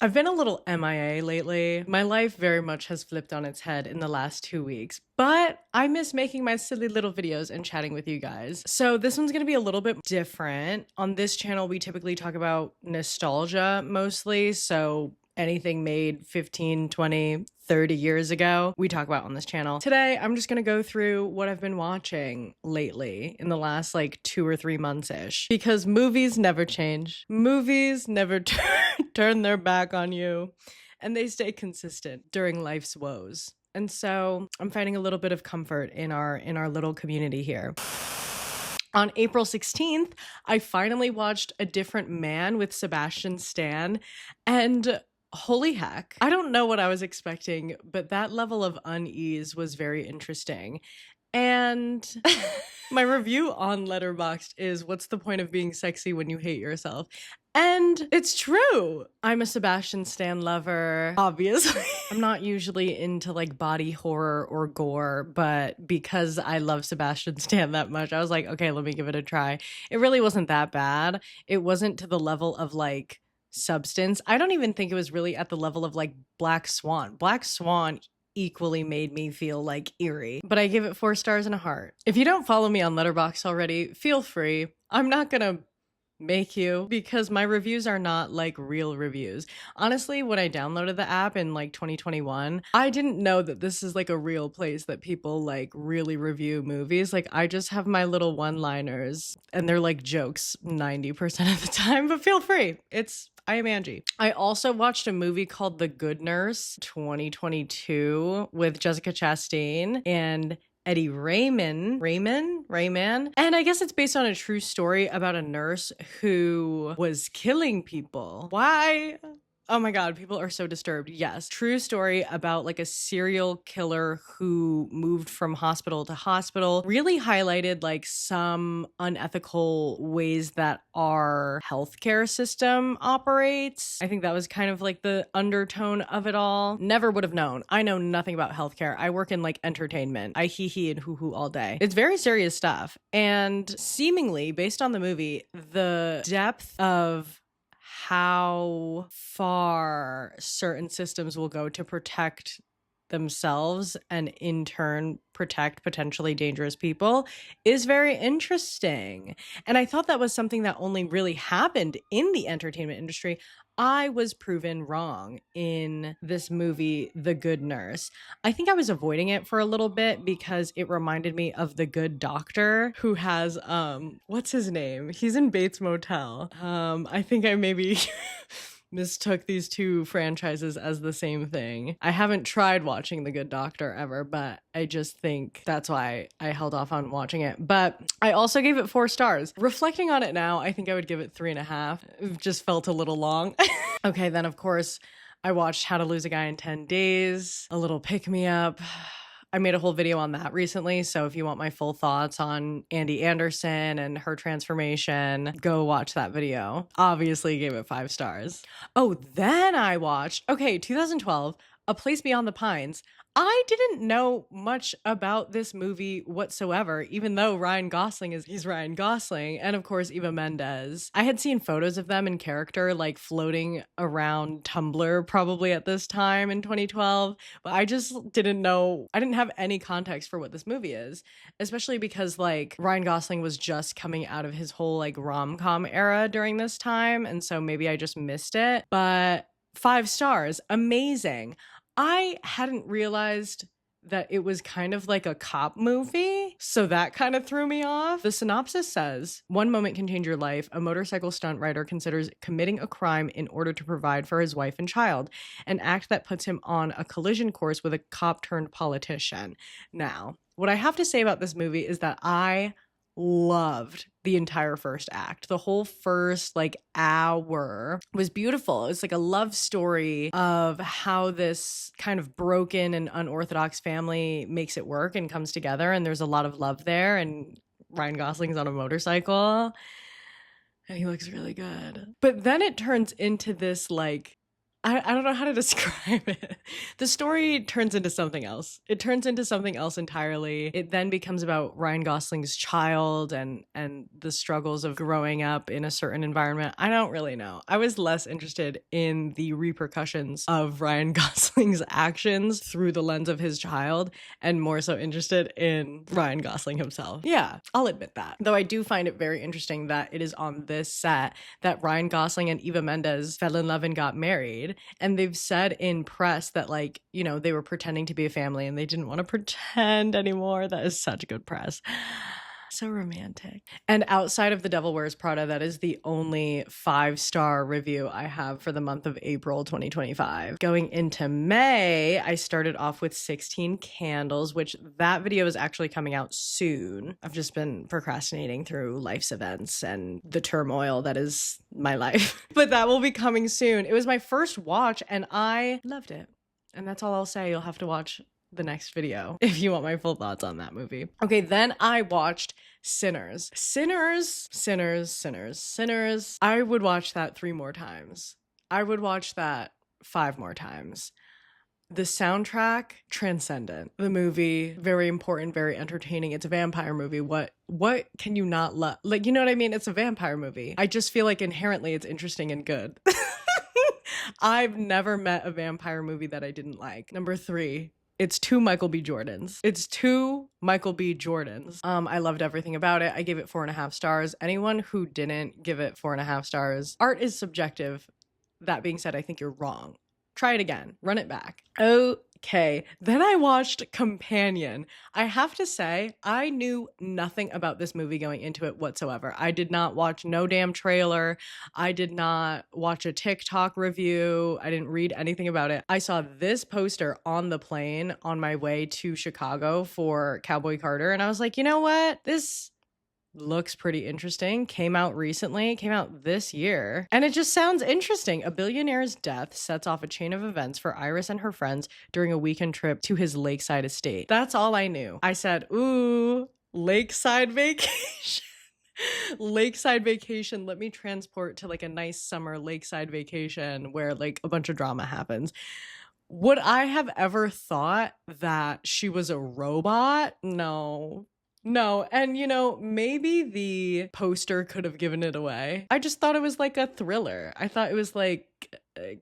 I've been a little MIA lately. My life very much has flipped on its head in the last 2 weeks, but I miss making my silly little videos and chatting with you guys. So this one's gonna be a little bit different. On this channel, we typically talk about nostalgia mostly. So anything made 15, 20, 30 years ago, we talk about on this channel. Today, I'm just gonna go through what I've been watching lately in the last like 2 or 3 months-ish. Because movies never change. Movies never turn their back on you, and they stay consistent during life's woes. And so I'm finding a little bit of comfort in our little community here. On April 16th, I finally watched A Different Man with Sebastian Stan, and holy heck, I don't know what I was expecting, but that level of unease was very interesting. And my review on Letterboxd is, what's the point of being sexy when you hate yourself? And it's true. I'm a Sebastian Stan lover, obviously. I'm not usually into like body horror or gore, but because I love Sebastian Stan that much, I was like, okay, let me give it a try. It really wasn't that bad. It wasn't to the level of like substance. I don't even think it was really at the level of like Black Swan. Black Swan equally made me feel like eerie, but I give it 4 stars and a heart. If you don't follow me on Letterboxd already, feel free. I'm not gonna make you, because my reviews are not like real reviews. Honestly, when I downloaded the app in like 2021, I didn't know that this is like a real place that people like really review movies. Like, I just have my little one-liners and they're like jokes 90% of the time, but feel free. I am Angie. I also watched a movie called The Good Nurse 2022 with Jessica Chastain and Eddie Rayman. And I guess it's based on a true story about a nurse who was killing people. Why? Oh my God, people are so disturbed. Yes, true story about like a serial killer who moved from hospital to hospital, really highlighted like some unethical ways that our healthcare system operates. I think that was kind of like the undertone of it all. Never would have known. I know nothing about healthcare. I work in like entertainment. I hee hee and hoo hoo all day. It's very serious stuff. And seemingly, based on the movie, the depth of how far certain systems will go to protect themselves and in turn protect potentially dangerous people is very interesting. And I thought that was something that only really happened in the entertainment industry. I was proven wrong in this movie, The Good Nurse. I think I was avoiding it for a little bit because it reminded me of The Good Doctor, who has what's his name? He's in Bates Motel. I think I maybe mistook these two franchises as the same thing. I haven't tried watching The Good Doctor ever, but I just think that's why I held off on watching it. But I also gave it 4 stars. Reflecting on it now, I think I would give it 3.5. It just felt a little long. Okay, then of course, I watched How to Lose a Guy in 10 Days, a little pick-me-up. I made a whole video on that recently, so if you want my full thoughts on Andy Anderson and her transformation, go watch that video. Obviously gave it 5 stars. Oh, then I watched, 2012, A Place Beyond the Pines. I didn't know much about this movie whatsoever, even though he's Ryan Gosling, and of course Eva Mendes. I had seen photos of them in character like floating around Tumblr probably at this time in 2012, but I just didn't know, I didn't have any context for what this movie is, especially because like Ryan Gosling was just coming out of his whole like rom-com era during this time, and so maybe I just missed it. But 5 stars, amazing. I hadn't realized that it was kind of like a cop movie, so that kind of threw me off. The synopsis says, one moment can change your life. A motorcycle stunt rider considers committing a crime in order to provide for his wife and child, an act that puts him on a collision course with a cop turned politician. Now, what I have to say about this movie is that I loved the entire first act. The whole first like hour was beautiful. It's like a love story of how this kind of broken and unorthodox family makes it work and comes together, and there's a lot of love there, and Ryan Gosling's on a motorcycle and he looks really good. But then it turns into this like I don't know how to describe it. The story turns into something else. It turns into something else entirely. It then becomes about Ryan Gosling's child and the struggles of growing up in a certain environment. I don't really know. I was less interested in the repercussions of Ryan Gosling's actions through the lens of his child and more so interested in Ryan Gosling himself. Yeah, I'll admit that. Though I do find it very interesting that it is on this set that Ryan Gosling and Eva Mendes fell in love and got married. And they've said in press that, like, you know, they were pretending to be a family and they didn't want to pretend anymore. That is such good press. So romantic. And outside of The Devil Wears Prada, that is the only 5-star review I have for the month of April 2025. Going into May, I started off with 16 Candles, which that video is actually coming out soon. I've just been procrastinating through life's events and the turmoil that is my life. But that will be coming soon. It was my first watch and I loved it. And that's all I'll say. You'll have to watch the next video if you want my full thoughts on that movie. Okay, then I watched Sinners. Sinners. I would watch that 3 more times. I would watch that 5 more times. The soundtrack, transcendent. The movie, very important, very entertaining. It's a vampire movie. What can you not love? Like, you know what I mean? It's a vampire movie. I just feel like inherently it's interesting and good. I've never met a vampire movie that I didn't like. Number 3. It's 2 Michael B. Jordans. I loved everything about it. I gave it 4.5 stars. Anyone who didn't give it 4.5 stars, art is subjective. That being said, I think you're wrong. Try it again. Run it back. Okay. Then I watched Companion. I have to say, I knew nothing about this movie going into it whatsoever. I did not watch no damn trailer. I did not watch a TikTok review. I didn't read anything about it. I saw this poster on the plane on my way to Chicago for Cowboy Carter. And I was like, you know what? This looks pretty interesting. Came out this year. And it just sounds interesting. A billionaire's death sets off a chain of events for Iris and her friends during a weekend trip to his lakeside estate. That's all I knew. I said, ooh, lakeside vacation. Lakeside vacation. Let me transport to like a nice summer lakeside vacation where like a bunch of drama happens. Would I have ever thought that she was a robot? No. And you know, maybe the poster could have given it away. I just thought it was like a thriller. I thought it was like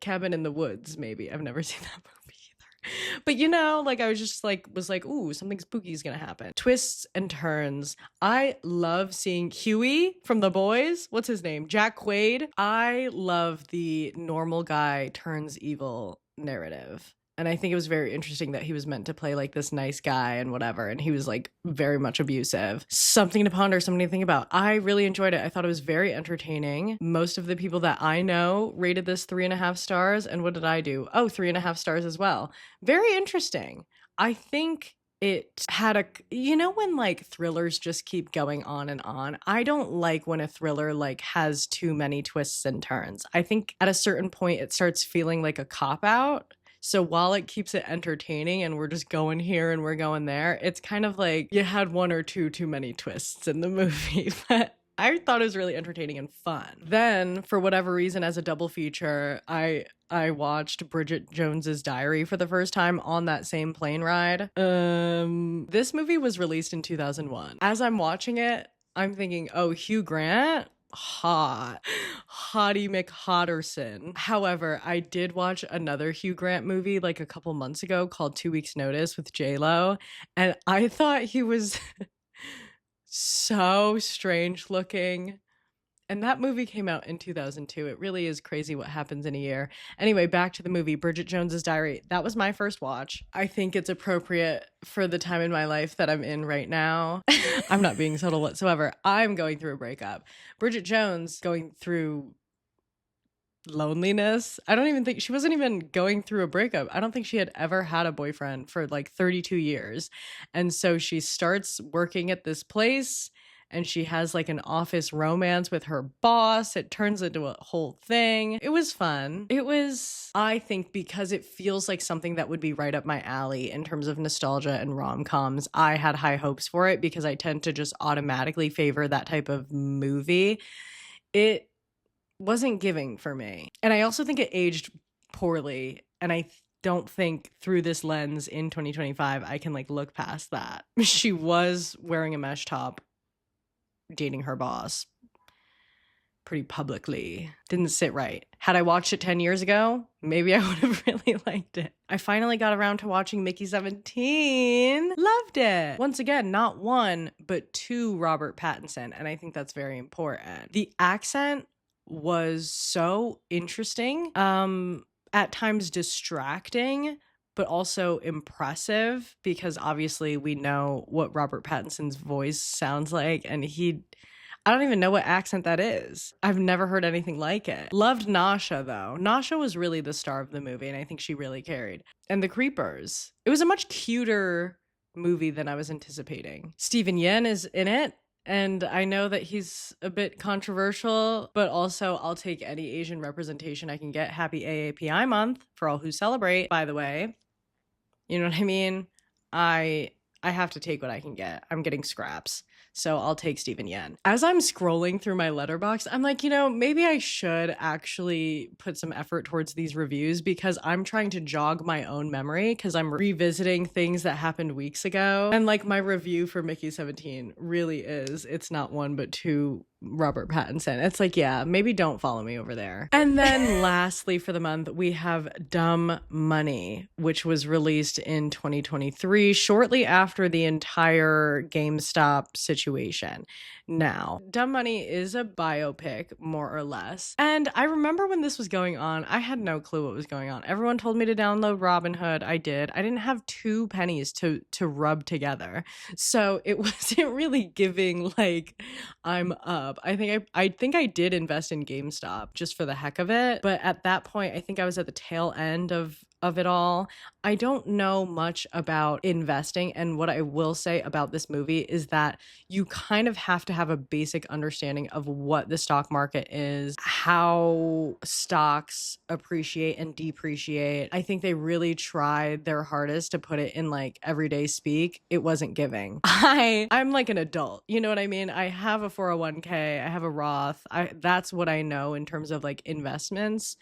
Cabin in the Woods, maybe. I've never seen that movie either. But you know, like I was like, ooh, something spooky is gonna happen. Twists and turns. I love seeing Huey from The Boys. What's his name? Jack Quaid. I love the normal guy turns evil narrative. And I think it was very interesting that he was meant to play like this nice guy and whatever. And he was like very much abusive. Something to ponder, something to think about. I really enjoyed it. I thought it was very entertaining. Most of the people that I know rated this 3.5 stars. And what did I do? Oh, 3.5 stars as well. Very interesting. I think it had you know, when like thrillers just keep going on and on. I don't like when a thriller like has too many twists and turns. I think at a certain point it starts feeling like a cop-out. So while it keeps it entertaining and we're just going here and we're going there, it's kind of like you had 1 or 2 too many twists in the movie. But I thought it was really entertaining and fun. Then, for whatever reason, as a double feature, I watched Bridget Jones's Diary for the first time on that same plane ride. This movie was released in 2001. As I'm watching it, I'm thinking, oh, Hugh Grant? Hottie McHotterson. However, I did watch another Hugh Grant movie like a couple months ago called 2 Weeks Notice with J-Lo, and I thought he was so strange looking. And that movie came out in 2002. It really is crazy what happens in a year. Anyway, back to the movie, Bridget Jones's Diary. That was my first watch. I think it's appropriate for the time in my life that I'm in right now. I'm not being subtle whatsoever. I'm going through a breakup. Bridget Jones going through loneliness. I don't even think she wasn't even going through a breakup. I don't think she had ever had a boyfriend for like 32 years. And so she starts working at this place and she has like an office romance with her boss. It turns into a whole thing. It was fun. It was, I think, because it feels like something that would be right up my alley in terms of nostalgia and rom-coms. I had high hopes for it because I tend to just automatically favor that type of movie. It wasn't giving for me. And I also think it aged poorly. And I don't think through this lens in 2025 I can like look past that. She was wearing a mesh top, dating her boss pretty publicly. Didn't sit right. Had I watched it 10 years ago, maybe I would have really liked it. I finally got around to watching Mickey 17. Loved it. Once again, not one, but two Robert Pattinson. And I think that's very important. The accent was so interesting. At times distracting, but also impressive, because obviously we know what Robert Pattinson's voice sounds like, and I don't even know what accent that is. I've never heard anything like it. Loved Nasha, though. Nasha was really the star of the movie, and I think she really carried. And the Creepers. It was a much cuter movie than I was anticipating. Steven Yeun is in it, and I know that he's a bit controversial, but also I'll take any Asian representation I can get. Happy AAPI month for all who celebrate, by the way. You know what I mean? I have to take what I can get. I'm getting scraps. So I'll take Steven Yeun. As I'm scrolling through my Letterboxd, I'm like, maybe I should actually put some effort towards these reviews, because I'm trying to jog my own memory, because I'm revisiting things that happened weeks ago. And like my review for Mickey 17 really is, it's not one, but two Robert Pattinson. It's like, yeah, maybe don't follow me over there. And then lastly for the month, we have Dumb Money, which was released in 2023, shortly after the entire GameStop situation. Now, Dumb Money is a biopic, more or less. And I remember when this was going on, I had no clue what was going on. Everyone told me to download Robinhood. I did. I didn't have 2 pennies to rub together. So it wasn't really giving like I'm up. I think I did invest in GameStop just for the heck of it. But at that point, I think I was at the tail end of it all. I don't know much about investing, and what I will say about this movie is that you kind of have to have a basic understanding of what the stock market is, how stocks appreciate and depreciate. I think they really tried their hardest to put it in like everyday speak. It wasn't giving. I'm like an adult, you know what I mean? I have a 401k, I have a Roth. That's what I know in terms of like investments.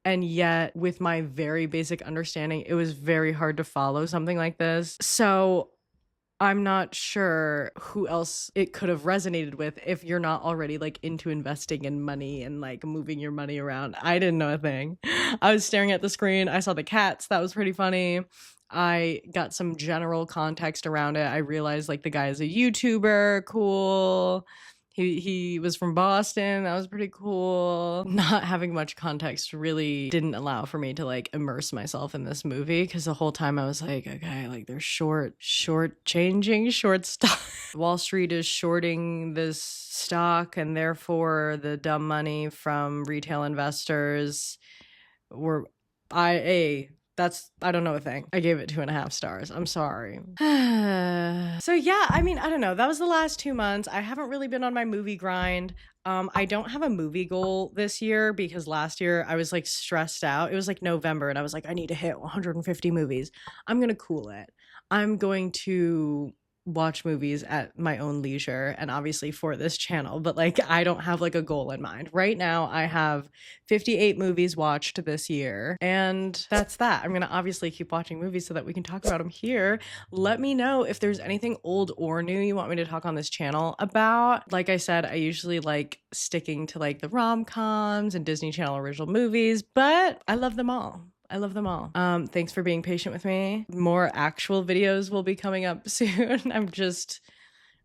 And yet, with my very basic understanding, it was very hard to follow something like this. So I'm not sure who else it could have resonated with if you're not already like into investing in money and like moving your money around. I didn't know a thing. I was staring at the screen. I saw the cats. That was pretty funny. I got some general context around it. I realized like the guy is a YouTuber. Cool. He was from Boston. That was pretty cool. Not having much context really didn't allow for me to like immerse myself in this movie, because the whole time I was like, okay, like they're short stock. Wall Street is shorting this stock, and therefore the dumb money from retail investors I don't know a thing. I gave it 2.5 stars. I'm sorry. So yeah, I mean, I don't know. That was the last 2 months. I haven't really been on my movie grind. I don't have a movie goal this year, because last year I was like stressed out. It was like November and I was like, I need to hit 150 movies. I'm going to cool it. I'm going to watch movies at my own leisure, and obviously for this channel, but like I don't have like a goal in mind. Right now I have 58 movies watched this year, and that's that. I'm gonna obviously keep watching movies so that we can talk about them here. Let me know if there's anything old or new you want me to talk on this channel about. Like I said, I usually like sticking to like the rom-coms and Disney Channel original movies, but I love them all. Thanks for being patient with me. More actual videos will be coming up soon. I'm just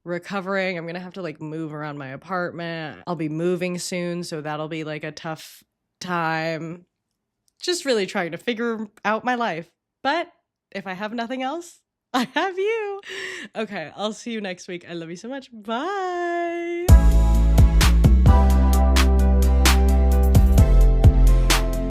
recovering. I'm gonna have to like move around my apartment. I'll be moving soon, so that'll be like a tough time. Just really trying to figure out my life. But if I have nothing else, I have you. Okay, I'll see you next week. I love you so much. Bye.